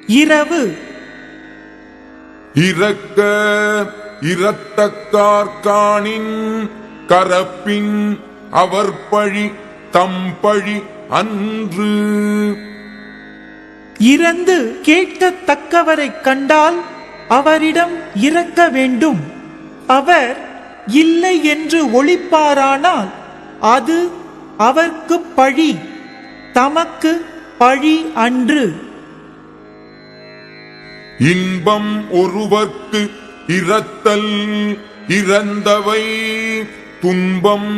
இரவு. இரக்க இரத்தக்கார்காணின் கரப்பின் அவர் பழி தம் பழி அன்று. இறந்து கேட்கத்தக்கவரை கண்டால் அவரிடம் இரக்க வேண்டும். அவர் இல்லை என்று ஒளிப்பாரானால் அது அவர்க்கு பழி, தமக்கு பழி அன்று. இன்பம் ஒருவர்க்கு இரத்தல் இறந்தவை துன்பம்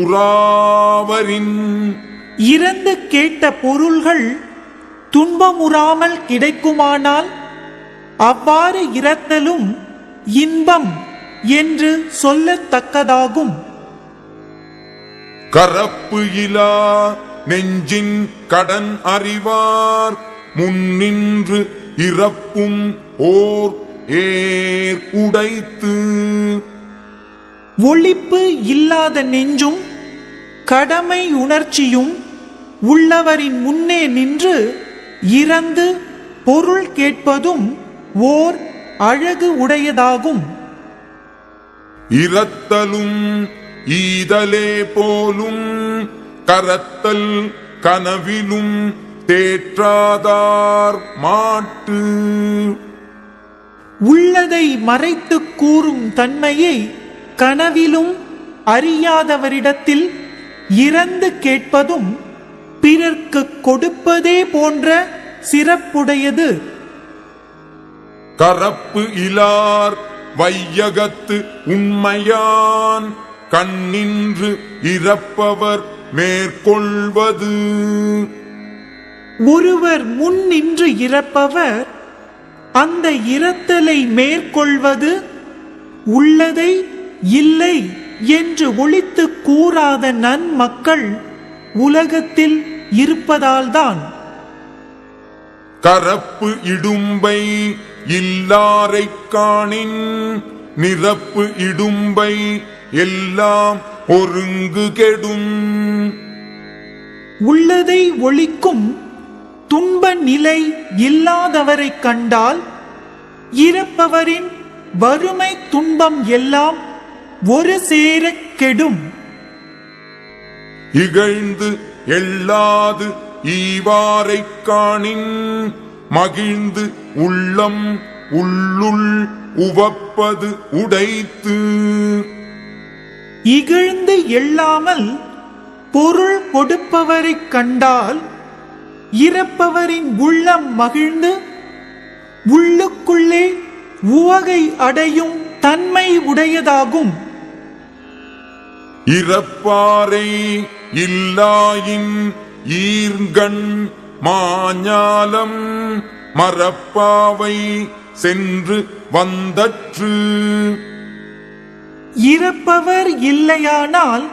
உறாவரின். இறந்து கேட்ட பொருள்கள் துன்பமுறாமல் கிடைக்குமானால் அவ்வாறு இரத்தலும் இன்பம் என்று சொல்லத்தக்கதாகும். கரப்பு இலா நெஞ்சின் கடன் அறிவார் முன்னின்று இறப்பும் ஓர் ஏர் உடைத்து. ஒளிப்பு இல்லாத நெஞ்சும் கடமை உணர்ச்சியும் உள்ளவரின் முன்னே நின்று இறந்து பொருள் கேட்பதும் ஓர் அழகு உடையதாகும். இரத்தலும் ஈதலே போலும் கரத்தல் கனவிலும் தேற்றாதார் மாட்டு. உள்ளதை மறைத்து கூறும் தன்மையை கனவிலும் அறியாதவரிடத்தில் இறந்து கேட்பதும் பிறர்க்கு கொடுப்பதே போன்ற சிறப்புடையது. கரப்பு இலார் வையகத்து உண்மையான் கண்ணின்று இறப்பவர் மேற்கொள்வது. ஒருவர் முன் நின்று இறப்பவர் அந்த இரத்தலை மேற்கொள்வது உள்ளதை இல்லை என்று ஒளித்து கூறாத நன்மக்கள் உலகத்தில் இருப்பதால்தான். கரப்பு இடும்பை இல்லாரை காணின் நிரப்பு இடும்பை எல்லாம் ஒருங்கு கெடும். உள்ளதை ஒழிக்கும் துன்ப நிலை இல்லாதவரை கண்டால் இறப்பவரின் வறுமை துன்பம் எல்லாம் ஒரு சேர கெடும். இகழ்ந்து எள்ளாது ஈவாரை காணின் மகிழ்ந்து உள்ளம் உள்ளுள் உவப்பது உடைத்து. இகழ்ந்து எள்ளாமல் பொருள் கொடுப்பவரை கண்டால் இறப்பவரின் உள்ளம் மகிழ்ந்து உள்ளுக்குள்ளே உவகை அடையும் தன்மை உடையதாகும். இறப்பாரை இல்லாயின் ஈர்கண் மாஞாலம் மரப்பாவை சென்று வந்தற்று. இறப்பவர் இல்லையானால்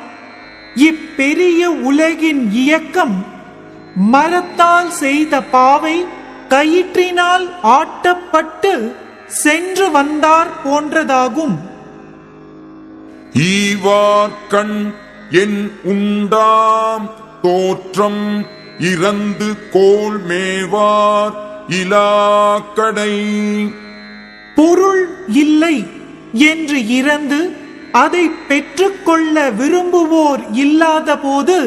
இப்பெரிய உலகின் இயக்கம் மரத்தால் செய்த பாவை கயிற்றினால் ஆட்டப்பட்டு சென்று வந்தார் போன்றதாகும். ஈவார்கண் என் உண்டாம் தோற்றம் இறந்து கோல் மேவார் இலாக்கடை. பொருள் இல்லை என்று இறந்து அதை பெற்றுக்கொள்ள விரும்புவோர் இல்லாத போது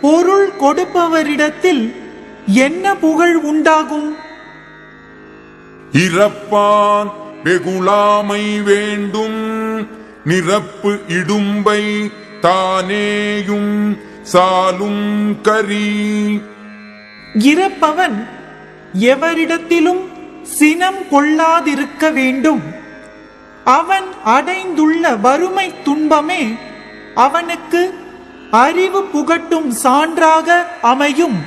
பொருள் கொடுப்பவரிடத்தில் என்ன புகழ் உண்டாகும்? இறப்பான் வெகுளாமை வேண்டும் நிரப்பு இடும்பை தானேயும் சாலும் கரி. இறப்பவன் எவரிடத்திலும் சினம் கொள்ளாதிருக்க வேண்டும். அவன் அடைந்துள்ள வறுமை துன்பமே அவனுக்கு அறிவு புகட்டும் சான்றாக அமையும்.